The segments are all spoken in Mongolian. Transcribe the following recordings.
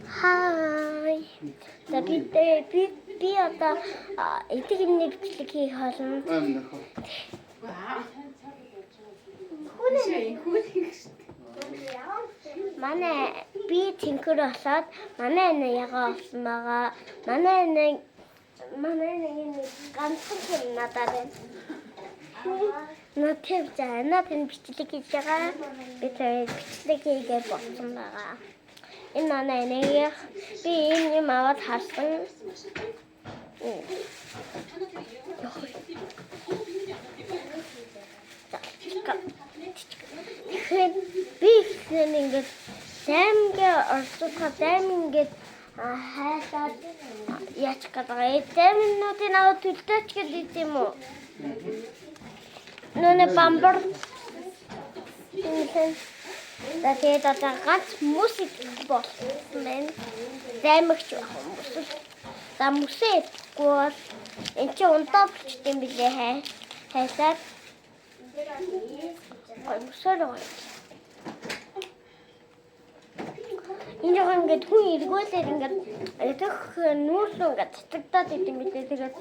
Хай. За би одоо эдэг юмны бичлэг хийх болно. Манай би тэнхэр болоод манай нэг ягаа болсон байгаа. Манай нэг ганцхан юм надад байна. Нотев заана тэн бичлэг хийж байгаа. Би тэр бичлэг хийгээд болсон байгаа. Энэ манай нэг би энэ юм аваад харсан. Би ингээд займгээ орцохоо займ ингээд хайлаад яач гэдэг. Займнуудын аваад төлтөөч гэдэг юм уу? Нөө бамбар. Тэгээд одоо ганц мөсөд болсон байна. Займагч хүмүүс. За мөсөө идэхгүй бол эн чинь ундаа болчтой юм билээ хайсаад. Мөсөө энэ яг ингээд хүн эргүүлээд ингээд идэх нүүрсөө ингээд цэцэгдээд идэм билээ. Тэгээд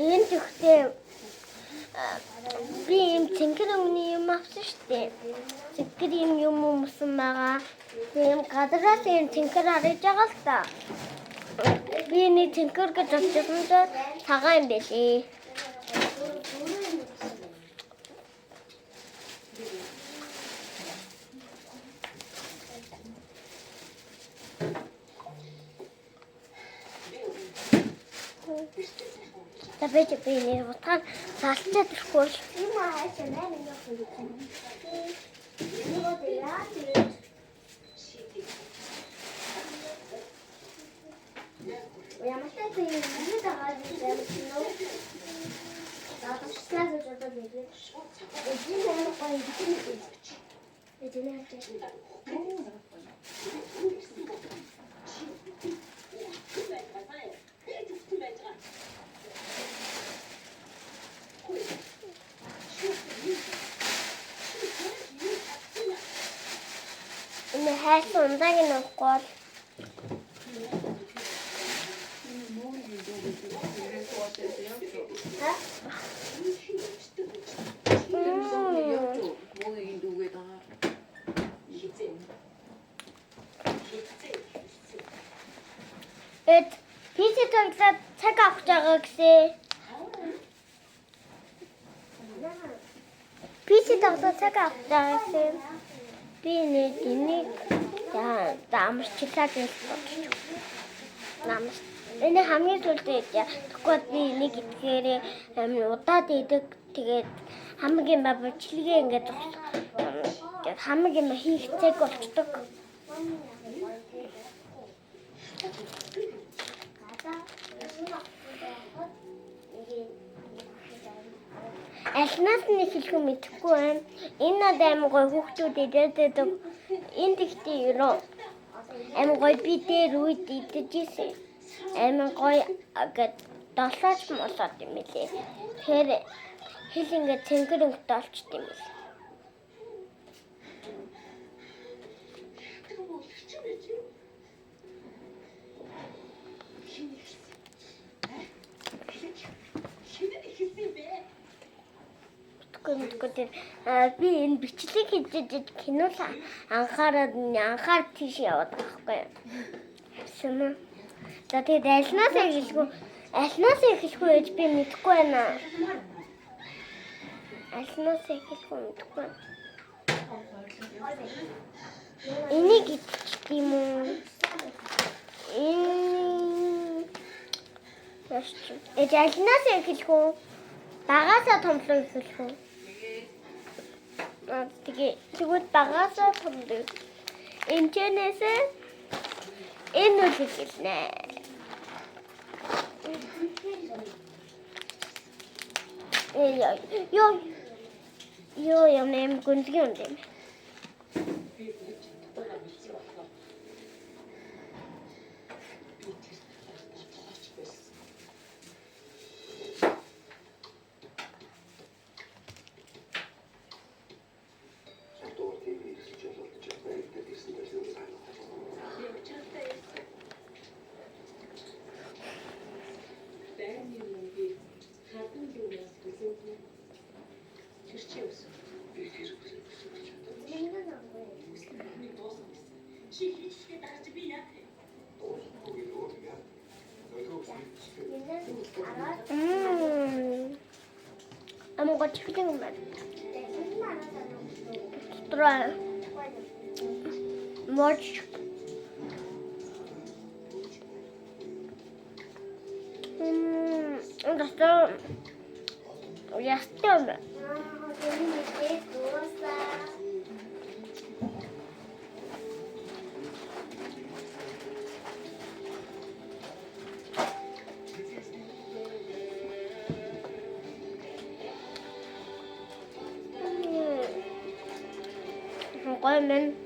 энэ тэгтээ би юм цэнгэр өмнө юм авсан шүү дээ. Цэнгэр юм өмсөн байгаа. Тийм гадраас юм цэнгэр харж байгаа л та. Би нэг цэнгэр гэж бодсон чинь цагаан юм байлээ. Табэж би нэг утгаар салчаад ирэхгүй л. Ийм хайшаа 8 минут гэж байна. Ямартай би нэг дагаад байсан. Надад шлагаж удаа билээ. Энэ нэг гоё юм. Эдгээр энэ хайсан ундааг нь уухгүй. Пицци тоглоод цаг авах байгаа гэсэн. Пицци тоглоод цаг авах байгаа гэсэн. Би нэг энийг амарчлаа гэж бодчих. Энэ хамгийн сүүлдээ тэгэхгүй би энийг идэхээр удаад идэг. Тэгээд хамгийн бавчлгээ ингээд хамгийн хийх цаг болчдөг. Алнаас нь хэлэх юм мэдэхгүй байна. Энэ надад амар гоё хүүхдүүд идээд энэ тэгтээ юу амар гоё би дээр үед идчихсэн. Амар гоё гэд долооч молоод юм лээ. Тэгэхээр хэл ингээд цэнгэр өнгөтэй олчт юм лээ. Би энэ бичлэг хийж кино анхаарал тийш яваад байгаа байхгүй юу? За тэгээд алнаас эхлэхгүй гэж би мэдэхгүй байна. Алнаас эхлэхгүй мэдэхгүй. Энийг идчих юм уу? Алнаас эхлэхгүй. Багасаа томлоо эхлэхгүй. Тэгвэл багасаа томлоо. Энэчнээс энэ үл хэлнэ. Yo, юм нэм гүнзгий юм. 뭔가 칠링 맛. 들어요. 뭐지? 됐어. Я стёмя. 이거는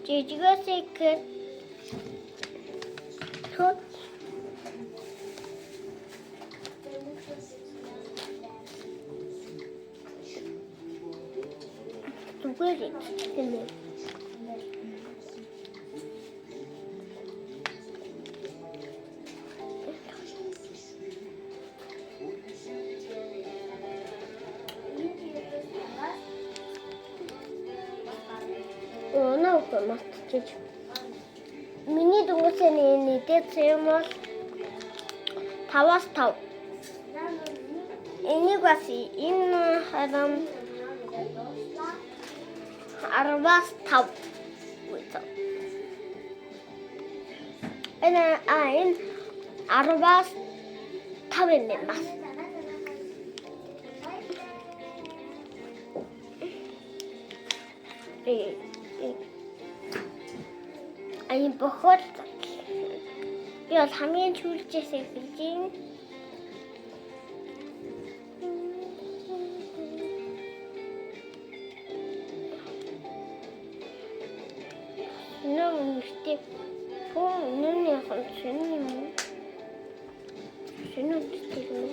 Jijjiga Secret 누구지? 근데 много мастер. Миний дуусны нийтэд цемол 5-аас 5. Энийг бас энэ харам 10-аас 5. Энэ 10-аас 5 юм байна. Ай бохол би бол хамгийн чүүлжээсээ хэлж юм. Нэмэгтэй нэмээ хончин юм. Шинэтэй юм.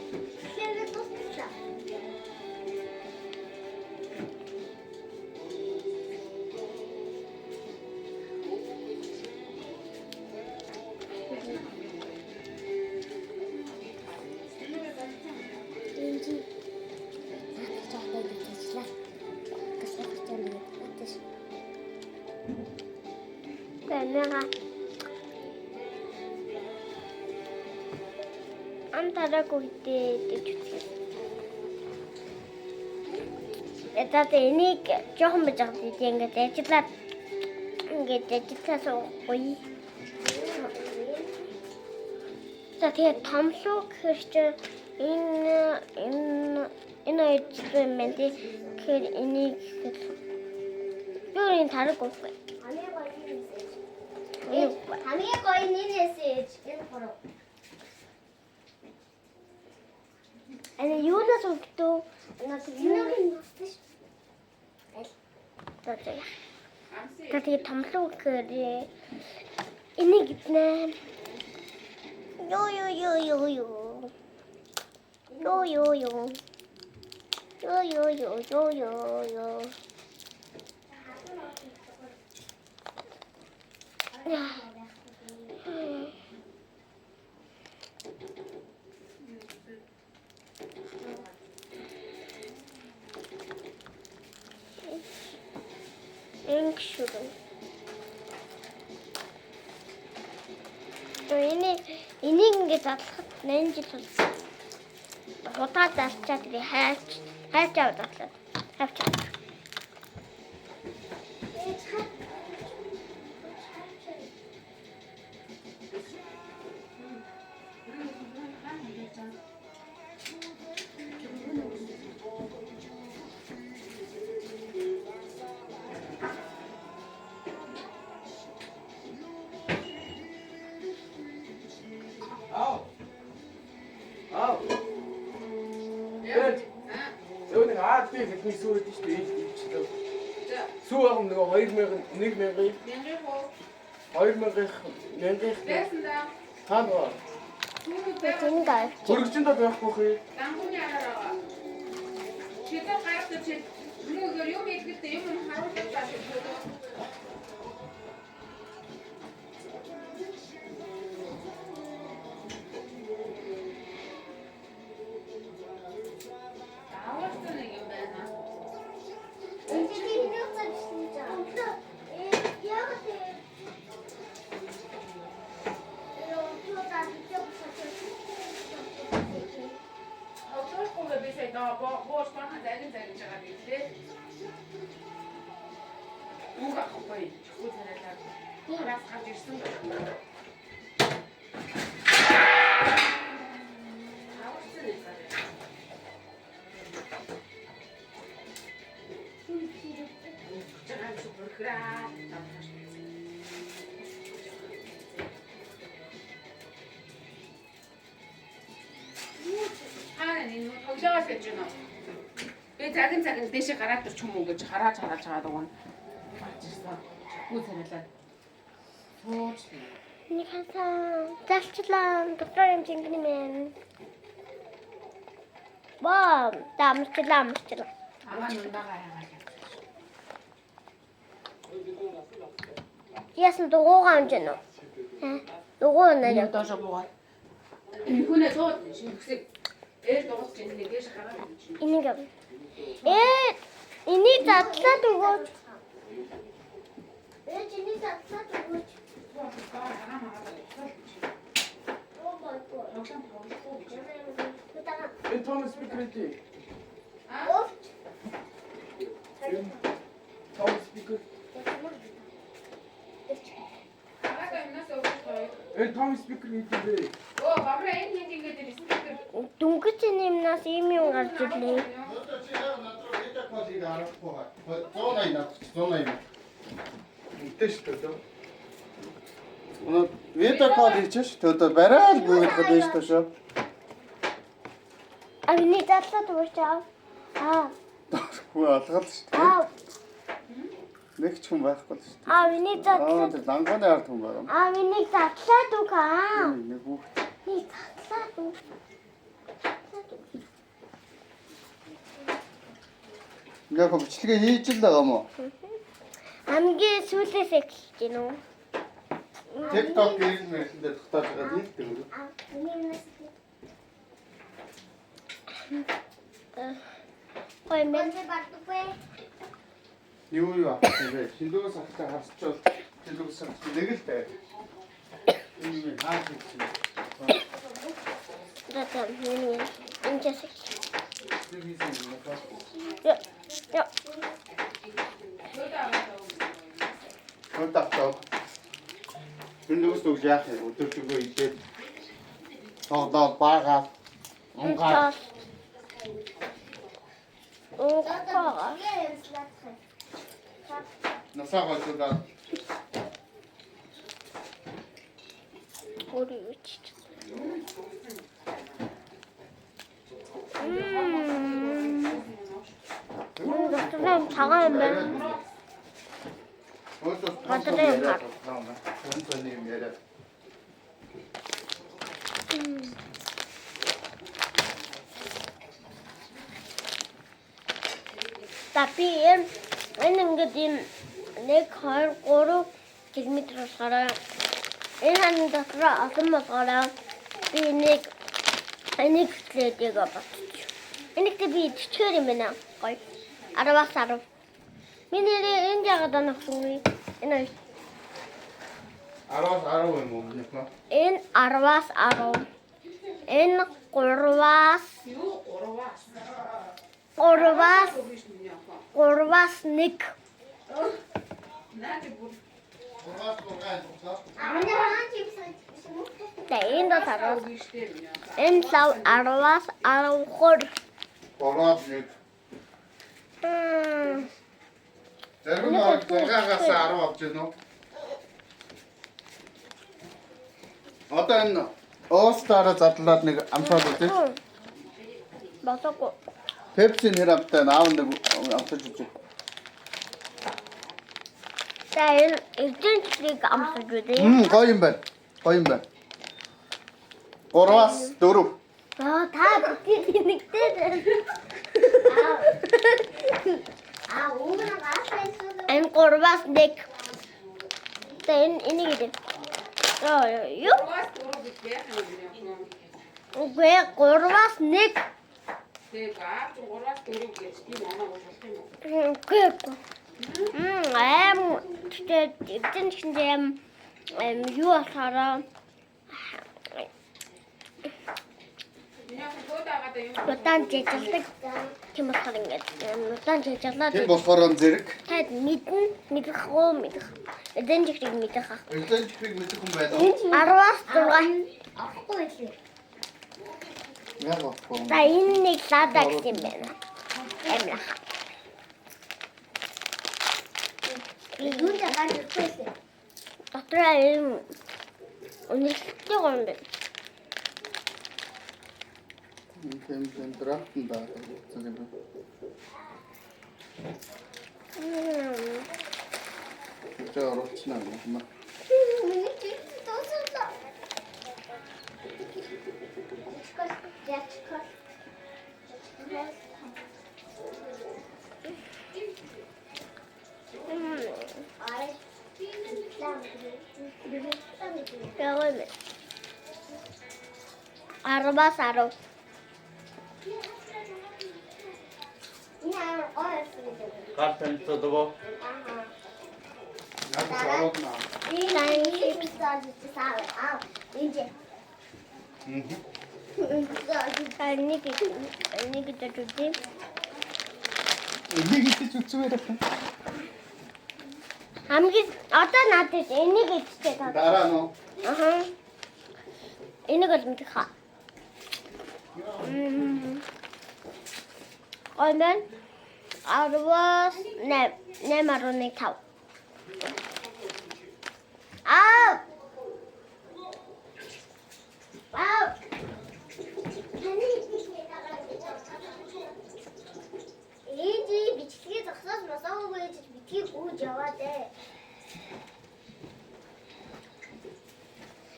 Шинэ тусчаа. 내가 안타라고 이때 주지. Это энийг жоохон баж байгаа тийм ингээд ажиллаад ингээд ажилласаа гоё. За тэгээ томлоо гэхэр чинь энэ ажил юм байна тий. Тэгэхээр энийг юу энэ тарахгүй. хамгийн гоё нэрээсээ энэ хороо. Ани юунаас өгдөө? Надад юуны настай ш. Тэгээ томлоо гэхээр энийг гитнэ. Ёо. Энгшүр. Энийг ингээд задлахад 8 жил болсон. Удаа зарчаад би хайж аваад татлаа. Хайж. Бидний сүүрээд шүү дээ ээлжлээ. Сүү ам нэг 2000 1000 хаана Тэнийг авч. Хөргөчөндөө байхгүй хээ. Лампуны араараа. Шийдэл гаргаж чи нүгээр юм идэгтэй юм харуулж байгаа шүү. Аваад нэг юм байна. Autoscola bisei da boş bana zengin çıkar dedi. Uga kopay. Bu seneler. Biraz kaçırsın da. Çıkan super kral. 하나는 거기다가 뺐잖아. 왜 작은 대시 갈아도 주문 그지 갈아 가다고. 맞았어. 고생했다. 좋지. Нэг хасаа залчлаа доктор юм чингэнэмэн. Баа, дамчлаа. 아마 놀다가야 가자. Яасан дугуугаа амж гэнэ үү? Дугуй нэр. 이거 더 줘봐. 이거는 저 지금 애 넣었을 때 있는데 대시 갈아. Энийг ав. Энийг задлаад өгөөч. Энийг задлаад өгөөч. Энэ том спикер ээ. Өвч. Том спикер. Энэ том спикер хийдээ. Оо, бамра энэ ингэ дээр спикер. Дүнгэж нэмнаас ийм юм гарч ирлээ. Итэш тоо. Видеокод хийчих тоо барай л бүгд байж тоо шүү. Энийг задлаад өгөөч аа. Хүү алгал шүү. Нэг ч хүн байхгүй л шүү. Энийг задлаад. Ланганы ард хүн байгаа. Энийг задлаад өг аа. Нэг бүх Энийг задлаад өг. яг бичлэгээ хийж л байгаа мó. Хамгийн сүүлээс эхэлж гин үү? TikTok гэрэл мэрэндээ татаж байгаа хэлдэг үү? Хой мэнэ бартгүй. Юу тэгээ хилүүс ахтай харсчвал хилүүс нэг л бай. Энэ хаач чи. Датан миний инчээс. Яа. Яа. Контактоо. Хилүүс үг яах вэ? Өдөртөгөө идээд тоодоо баагаад унгаа. Унгаа. Насаагаа туда Өөрийгөө ч. Доктор цагаан юм байна. Гадрын хар. Онцны юм яриа. Tapi энэ ингээд юм 1 2 3 км гараа. Энэ хань дотор олон болохоор би энийг хэлээд батчих. Энийг би чичгээр юм байна. Гоё. 10-аас 10. Миний энэ жагаад анахгүй. Энэ 10-аас 10 юм уу нөхөө? энэ 10-аас 10. Энэ 3-аас Юу орвас. 3-аас 1. Наади бүр. Энэ дотор Гişтэй юм яа. энэ лав 10-аас 12. Бороод нэг. Зарим нь цагаагаас 10 авч гэнэ үү? Одоо энэ Оостараа задлаад нэг амсаад үзье. Басаагүй. Пепси нэр амтай аав нэг амсаж үзье. Сайн эвдэн чиглийг амсаж үзье. Гоё юм байна. Гоё юм байна. 3-аас 4. Та бити нэгтэй. Энэ 3-аас 1. Энийг идэ. Юу? Гурваас дөрөв гэхээ. Үгүй 3-аас 1. Тэгээ гад 3-аас 4 гэж тийм оноо болох юм уу? Үгүй. Тэгээд эдэн чинь юу болохоор удаан жижигдэг тийм болохоор ингээд удаан жижиглаад Тэр болохоор зэрэг. тад мэдэх. Эдэн жижиг мэдэх ах. Эдэн чихрийг мэдэх хүн байдаг. 10-аас 6. Авахгүй лээ. Яг авахгүй. За энэ нэг лада гэсэн юм байна. Эмлах. Юунд гарч ирсэн? Дотроо юм үнэлттэй юм байна. Тийм драфтын даа. Чи оруулчихна юм аа. Arabas araw. Гар танилцаад өгөө. Яг оруулна. Энийг идэж үзмээр байна. Хамгийн одоо надад энийг идчихээ та. Дараа нь. Аха. Энийг бол мэдэх хаа. Ондан 8.5. Аа. Эди бичлэгээ зогсоос мосоогүй гэж битгий гүйж яваад ээ.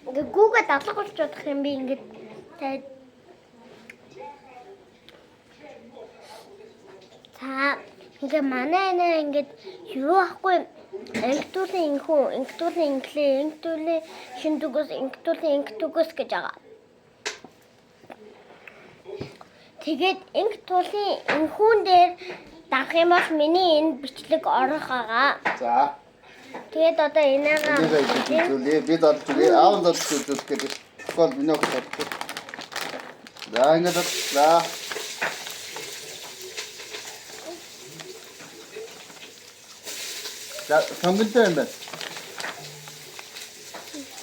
Ингээ гүүгээ дадлах болж чадах юм би ингээд таад. За ингээ манай нэ ингээд юу ахгүй инктүүлийн инхүү, инктүүлийн инглээ, инктүүлийн шиндүгөөс, инктүүлийн инктүгөөс гэж байгаа. Тэгээд инктүүлийн инхүүн дээр дарах юм бол миний энэ бичлэг орох байгаа. За. Тэгээд одоо энэгээ бид одоо аавд үзүүлэх гэдэг. Тэгвэл миний өгөх. За ингээд за. За камгэнтэй юм байна.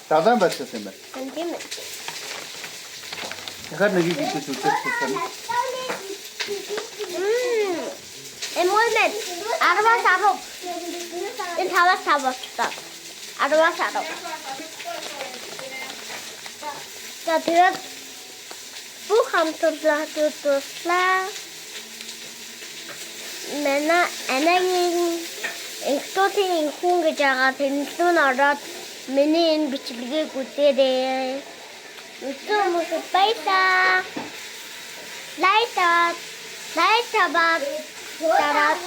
Дадан байсан юм байна. тийм ээ. Дахиад нэг их идэж үзэх гэсэн. Эмойлет 10-аас 10. Энэ 5-аас 5 болчихсон. 10-аас 10. За тэгээд бүх хамтлаа дуслаа. Мана анагийн инктүүлийн хүн гэж байгаа тэнцлүүн ороод миний энэ бичлэгийг үзээрэй. Үгүй баярлалаа. Лайта бат дараад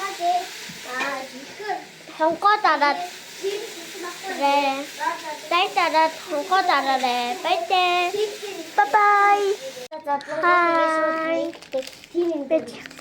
хонкоо дараад лайтараад хонкоо дараарай. Бай бай. Хай. Тийм байж.